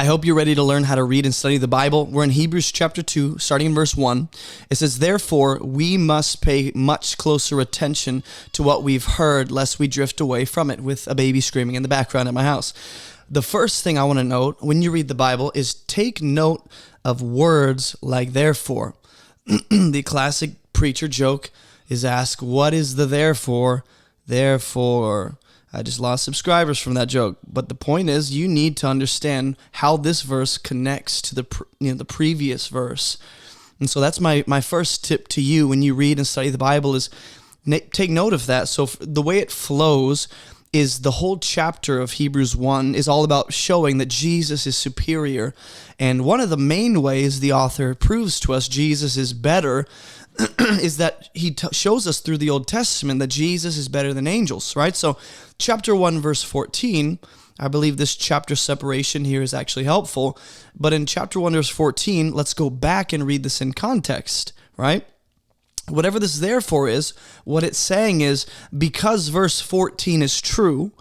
hope you're ready to learn how to read and study the Bible. We're in Hebrews chapter 2, starting in verse 1. It says, "Therefore, we must pay much closer attention to what we've heard, lest we drift away from it," with a baby screaming in the background at my house. The first thing I want to note when you read the Bible is take note of words like therefore. The classic preacher joke is ask, what is the therefore? Therefore. I just lost subscribers from that joke. But the point is, you need to understand how this verse connects to the previous verse. And so that's my first tip to you when you read and study the Bible is take note of that. So the way it flows is the whole chapter of Hebrews 1 is all about showing that Jesus is superior. And one of the main ways the author proves to us Jesus is better is that he shows us through the Old Testament that Jesus is better than angels, right? So chapter 1, verse 14, I believe this chapter separation here is actually helpful. But in chapter 1, verse 14, let's go back and read this in context, right? Whatever this therefore is, what it's saying is, because verse 14 is true,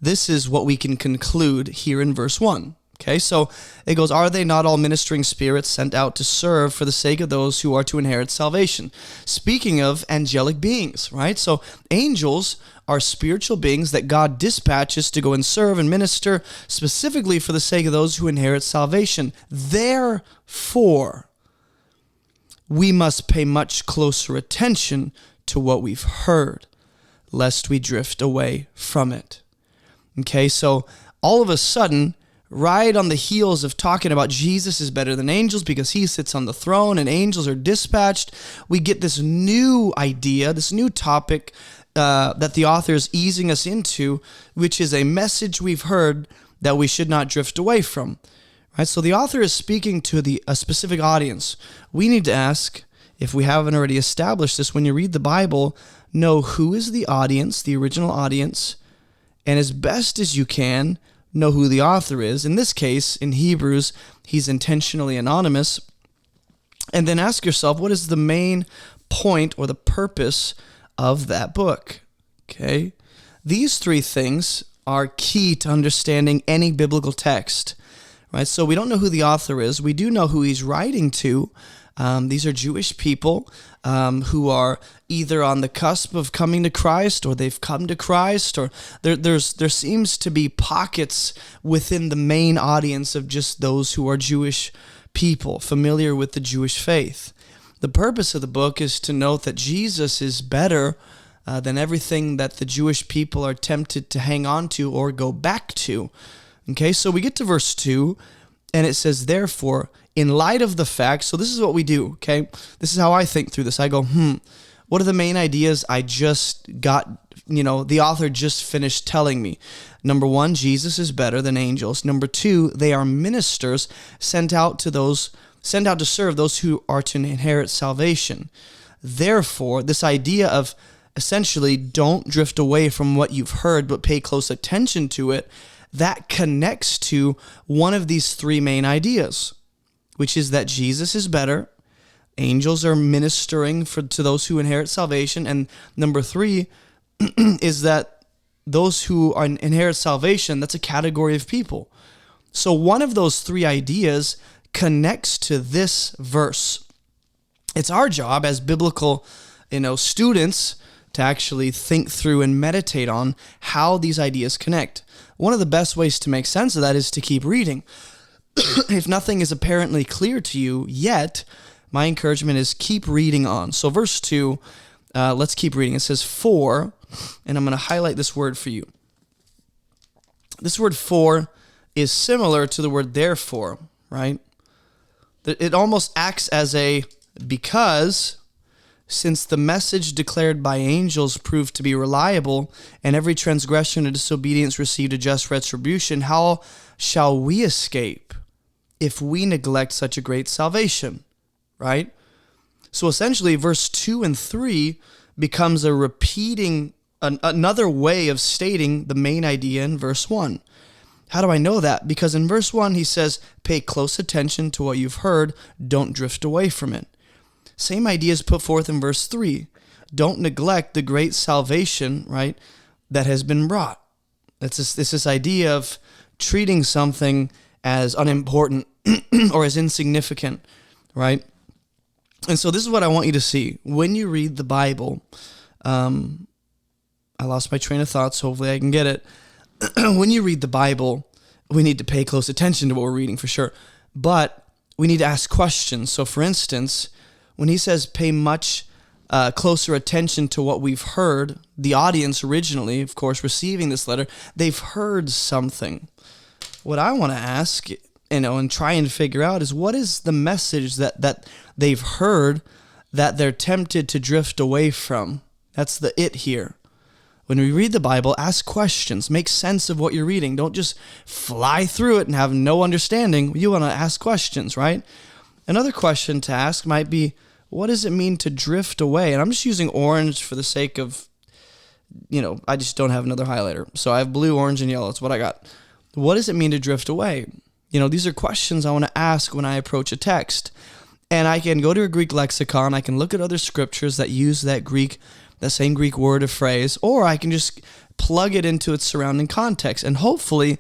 this is what we can conclude here in verse 1. Okay, so it goes, "Are they not all ministering spirits sent out to serve for the sake of those who are to inherit salvation?" Speaking of angelic beings, right? So angels are spiritual beings that God dispatches to go and serve and minister specifically for the sake of those who inherit salvation. Therefore, we must pay much closer attention to what we've heard, lest we drift away from it. Okay, so all of a sudden, right on the heels of talking about Jesus is better than angels because he sits on the throne and angels are dispatched, we get this new idea, this new topic that the author is easing us into, which is a message we've heard that we should not drift away from. Right? So the author is speaking to a specific audience. We need to ask, if we haven't already established this, when you read the Bible, know who is the audience, the original audience, and as best as you can, know who the author is. In this case, in Hebrews, he's intentionally anonymous. And then ask yourself, what is the main point or the purpose of that book? Okay? These three things are key to understanding any biblical text. Right? So we don't know who the author is. We do know who he's writing to. These are Jewish people who are either on the cusp of coming to Christ, or they've come to Christ, or there seems to be pockets within the main audience of just those who are Jewish people, familiar with the Jewish faith. The purpose of the book is to note that Jesus is better than everything that the Jewish people are tempted to hang on to or go back to. Okay, so we get to verse 2, and it says, "Therefore, in light of the fact," so this is what we do, okay? This is how I think through this. I go, what are the main ideas I just got, the author just finished telling me? Number one, Jesus is better than angels. Number two, they are ministers sent out to serve those who are to inherit salvation. Therefore, this idea of essentially don't drift away from what you've heard, but pay close attention to it, that connects to one of these three main ideas, which is that Jesus is better, angels are ministering to those who inherit salvation, and number three is that those who inherit salvation, that's a category of people. So one of those three ideas connects to this verse. It's our job as biblical, students to actually think through and meditate on how these ideas connect. One of the best ways to make sense of that is to keep reading. If nothing is apparently clear to you yet, my encouragement is keep reading on. So verse 2, let's keep reading. It says, "For," and I'm going to highlight this word for you. This word "for" is similar to the word "therefore," right? It almost acts as a because, since the message declared by angels proved to be reliable, and every transgression and disobedience received a just retribution, how shall we escape if we neglect such a great salvation? Right? So essentially, verse 2 and 3 becomes a repeating, another way of stating the main idea in verse 1. How do I know that? Because in verse 1, he says, pay close attention to what you've heard, don't drift away from it. Same idea is put forth in verse 3. Don't neglect the great salvation, right, that has been brought. It's this idea of treating something as unimportant or as insignificant, right? And so this is what I want you to see. When you read the Bible, I lost my train of thought, so hopefully I can get it. When you read the Bible, we need to pay close attention to what we're reading for sure. But we need to ask questions. So for instance, when he says pay much closer attention to what we've heard, the audience originally, of course, receiving this letter, they've heard something. What I want to ask, and try and figure out is, what is the message that they've heard that they're tempted to drift away from? That's the it here. When we read the Bible, ask questions. Make sense of what you're reading. Don't just fly through it and have no understanding. You want to ask questions, right? Another question to ask might be, what does it mean to drift away? And I'm just using orange for the sake of, I just don't have another highlighter. So I have blue, orange, and yellow. That's what I got. What does it mean to drift away? These are questions I want to ask when I approach a text. And I can go to a Greek lexicon. I can look at other scriptures that use that same Greek word or phrase, or I can just plug it into its surrounding context. And hopefully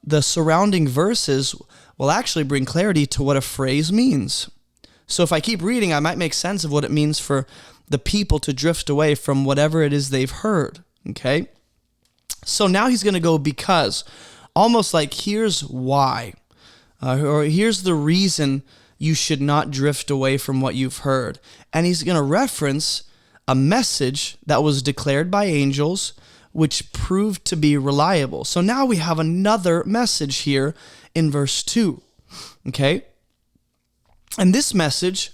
the surrounding verses will actually bring clarity to what a phrase means. So if I keep reading, I might make sense of what it means for the people to drift away from whatever it is they've heard. Okay? So now he's going to go because, almost like here's why, or here's the reason you should not drift away from what you've heard. And he's going to reference a message that was declared by angels, which proved to be reliable. So now we have another message here in verse 2, okay? And this message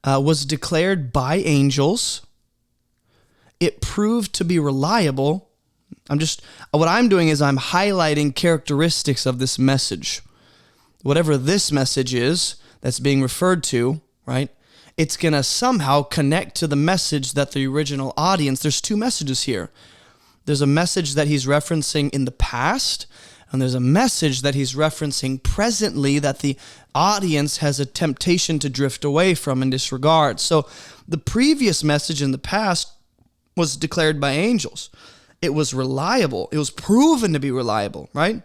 was declared by angels. It proved to be reliable. What I'm doing is I'm highlighting characteristics of this message. Whatever this message is that's being referred to, right? It's going to somehow connect to the message that the original audience, there's two messages here. There's a message that he's referencing in the past, and there's a message that he's referencing presently that the audience has a temptation to drift away from and disregard. So the previous message in the past was declared by angels. It was reliable. It was proven to be reliable, right?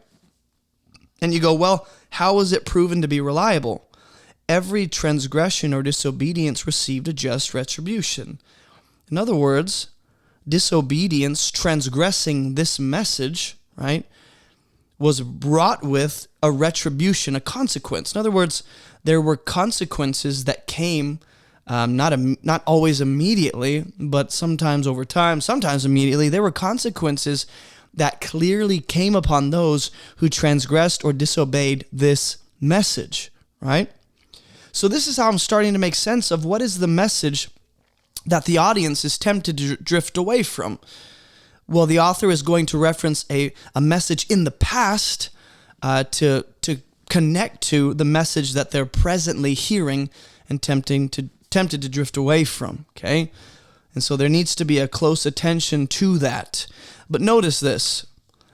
And you go, well, how was it proven to be reliable? Every transgression or disobedience received a just retribution. In other words, disobedience, transgressing this message, right, was brought with a retribution, a consequence. In other words, there were consequences that came, not always immediately, but sometimes over time, sometimes immediately. There were consequences that clearly came upon those who transgressed or disobeyed this message, right? So this is how I'm starting to make sense of what is the message that the audience is tempted to drift away from. Well, the author is going to reference a message in the past to connect to the message that they're presently hearing and tempted to drift away from, okay? And so there needs to be a close attention to that. But notice this.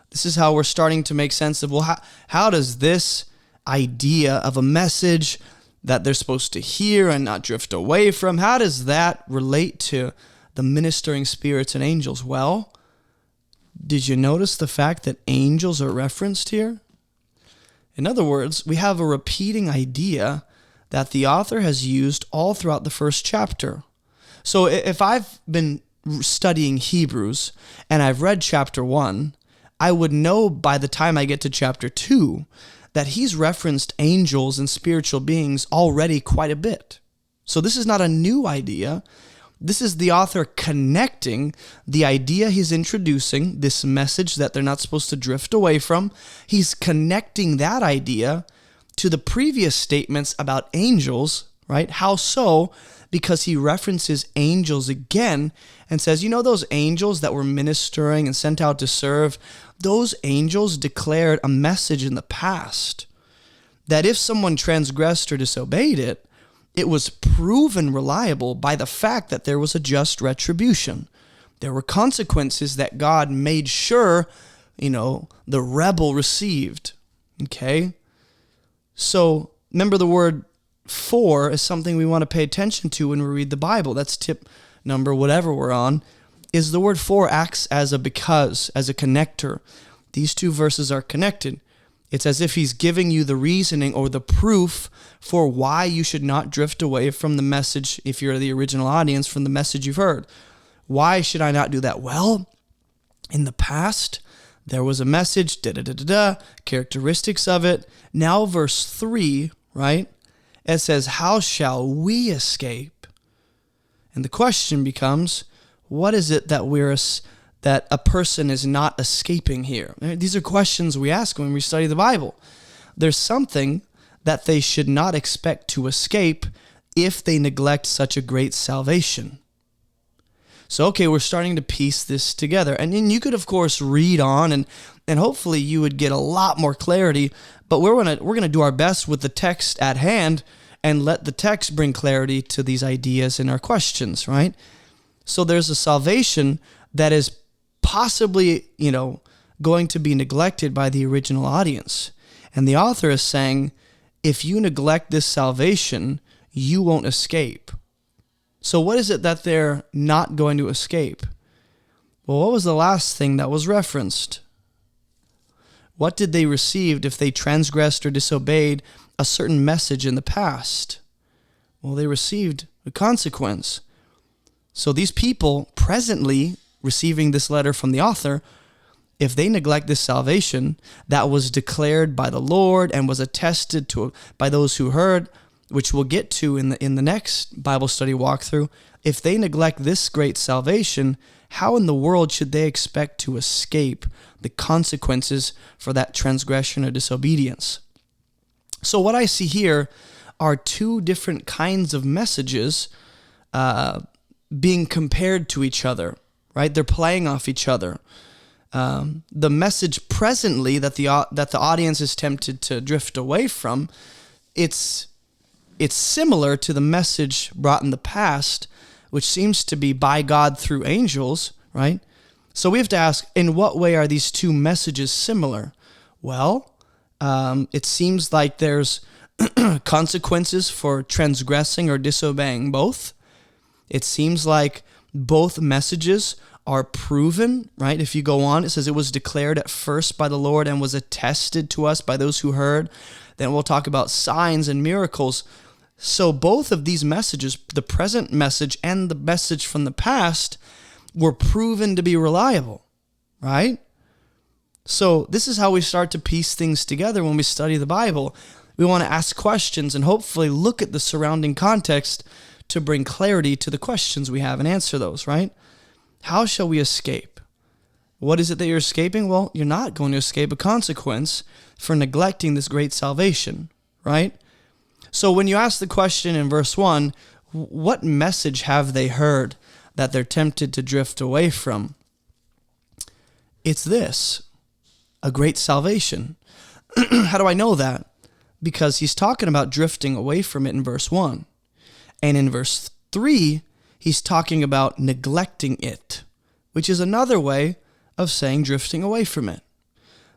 This is how we're starting to make sense of, well, how does this idea of a message that they're supposed to hear and not drift away from, how does that relate to the ministering spirits and angels? Well, did you notice the fact that angels are referenced here? In other words, we have a repeating idea that the author has used all throughout the first chapter. So if I've been studying Hebrews and I've read chapter 1, I would know by the time I get to chapter 2 that he's referenced angels and spiritual beings already quite a bit. So this is not a new idea. This is the author connecting the idea he's introducing, this message that they're not supposed to drift away from. He's connecting that idea to the previous statements about angels, right? How so? Because he references angels again and says, those angels that were ministering and sent out to serve, those angels declared a message in the past that if someone transgressed or disobeyed it, it was proven reliable by the fact that there was a just retribution. There were consequences that God made sure, the rebel received. Okay? So remember, the word for is something we want to pay attention to when we read the Bible. That's tip number whatever we're on, is the word for acts as a because, as a connector. These two verses are connected. It's as if he's giving you the reasoning or the proof for why you should not drift away from the message, if you're the original audience, from the message you've heard. Why should I not do that? Well, in the past, there was a message, characteristics of it. Now verse 3, right? It says, how shall we escape? And the question becomes, what is it that a person is not escaping here? These are questions we ask when we study the Bible. There's something that they should not expect to escape if they neglect such a great salvation. So, okay, we're starting to piece this together. And then you could, of course, read on, and hopefully you would get a lot more clarity. But we're gonna do our best with the text at hand and let the text bring clarity to these ideas and our questions, right? So there's a salvation that is possibly, going to be neglected by the original audience. And the author is saying, if you neglect this salvation, you won't escape. So what is it that they're not going to escape? Well, what was the last thing that was referenced? What did they receive if they transgressed or disobeyed a certain message in the past? Well, they received a consequence. So these people presently receiving this letter from the author, if they neglect this salvation that was declared by the Lord and was attested to by those who heard, which we'll get to in the next Bible study walkthrough, if they neglect this great salvation, how in the world should they expect to escape the consequences for that transgression or disobedience? So what I see here are two different kinds of messages being compared to each other, right? They're playing off each other. The message presently that the audience is tempted to drift away from, it's similar to the message brought in the past, which seems to be by God through angels, right? So we have to ask, in what way are these two messages similar? Well, it seems like there's consequences for transgressing or disobeying both. It seems like both messages are proven, right? If you go on, it says it was declared at first by the Lord and was attested to us by those who heard. Then we'll talk about signs and miracles. So both of these messages, the present message and the message from the past, were proven to be reliable, right? So this is how we start to piece things together when we study the Bible. We want to ask questions and hopefully look at the surrounding context to bring clarity to the questions we have and answer those, right? How shall we escape? What is it that you're escaping? Well, you're not going to escape a consequence for neglecting this great salvation, right? So when you ask the question in verse 1, what message have they heard that they're tempted to drift away from? It's this, a great salvation. How do I know that? Because he's talking about drifting away from it in verse 1. And in verse 3, he's talking about neglecting it, which is another way of saying drifting away from it.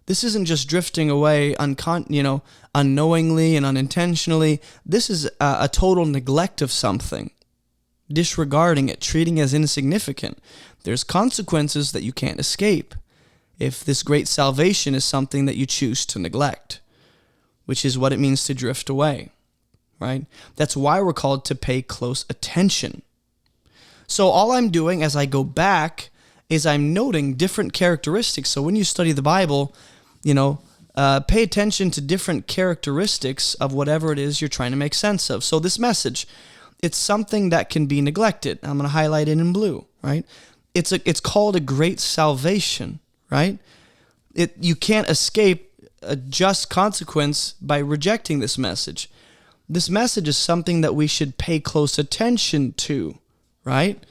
This isn't just drifting away unknowingly and unintentionally. This is a total neglect of something, disregarding it, treating it as insignificant. There's consequences that you can't escape if this great salvation is something that you choose to neglect, which is what it means to drift away, right? That's why we're called to pay close attention. So all I'm doing as I go back is I'm noting different characteristics. So when you study the Bible, pay attention to different characteristics of whatever it is you're trying to make sense of. So this message, it's something that can be neglected. I'm going to highlight it in blue, right? It's called a great salvation, right? You can't escape a just consequence by rejecting this message. This message is something that we should pay close attention to, right?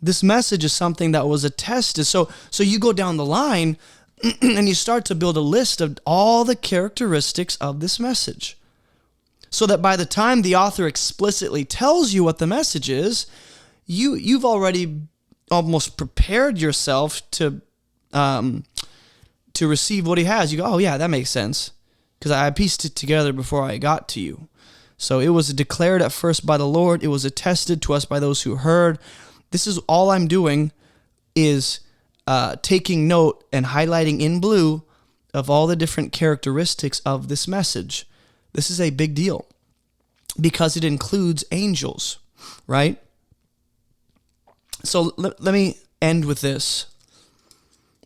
This message is something that was attested. So you go down the line and you start to build a list of all the characteristics of this message, so that by the time the author explicitly tells you what the message is, you've already almost prepared yourself to receive what he has. You go, oh yeah, that makes sense, because I pieced it together before I got to you. So it was declared at first by the Lord. It was attested to us by those who heard. This is all I'm doing is taking note and highlighting in blue of all the different characteristics of this message. This is a big deal because it includes angels, right? So let me end with this.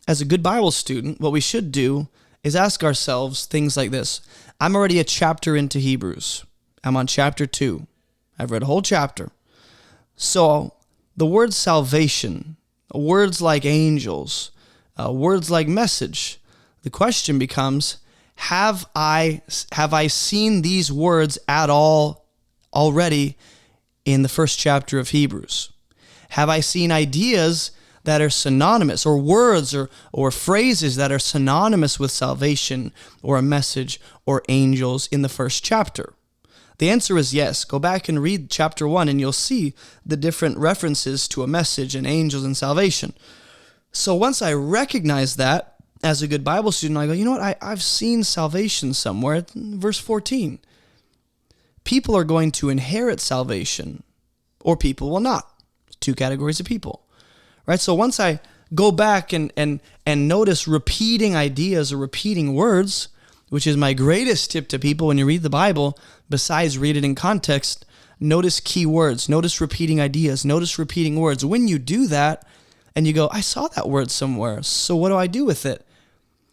As a good Bible student, what we should do is ask ourselves things like this. I'm already a chapter into Hebrews. I'm on chapter 2. I've read a whole chapter. So the word salvation, words like angels, words like message, the question becomes, have I seen these words at all already in the first chapter of Hebrews? Have I seen ideas that are synonymous, or words or phrases that are synonymous with salvation or a message or angels in the first chapter? The answer is yes. Go back and read chapter 1 and you'll see the different references to a message and angels and salvation. So once I recognize that as a good Bible student, I go, you know what? I've seen salvation somewhere. Verse 14. People are going to inherit salvation, or people will not. Two categories of people. Right? So once I go back and notice repeating ideas or repeating words, which is my greatest tip to people when you read the Bible, besides read it in context, notice key words, notice repeating ideas, notice repeating words. When you do that and you go, I saw that word somewhere, so what do I do with it?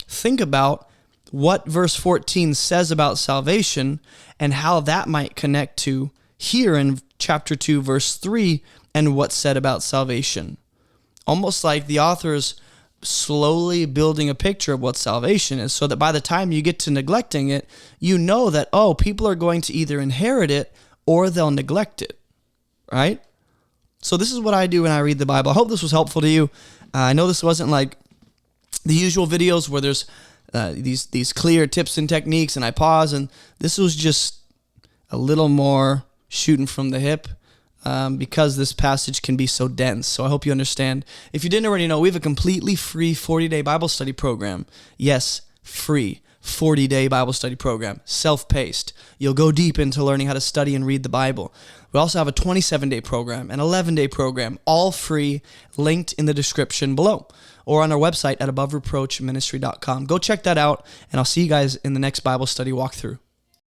Think about what verse 14 says about salvation and how that might connect to here in chapter 2, verse 3, and what's said about salvation. Almost like the author's slowly building a picture of what salvation is, so that by the time you get to neglecting it, you know that, oh, people are going to either inherit it or they'll neglect it, right? So this is what I do when I read the Bible. I hope this was helpful to you. I know this wasn't like the usual videos where there's these clear tips and techniques and I pause, and this was just a little more shooting from the hip. Because this passage can be so dense. So I hope you understand. If you didn't already know, we have a completely free 40-day Bible study program. Yes, free 40-day Bible study program, self-paced. You'll go deep into learning how to study and read the Bible. We also have a 27-day program, an 11-day program, all free, linked in the description below, or on our website at abovereproachministry.com. Go check that out, and I'll see you guys in the next Bible study walkthrough.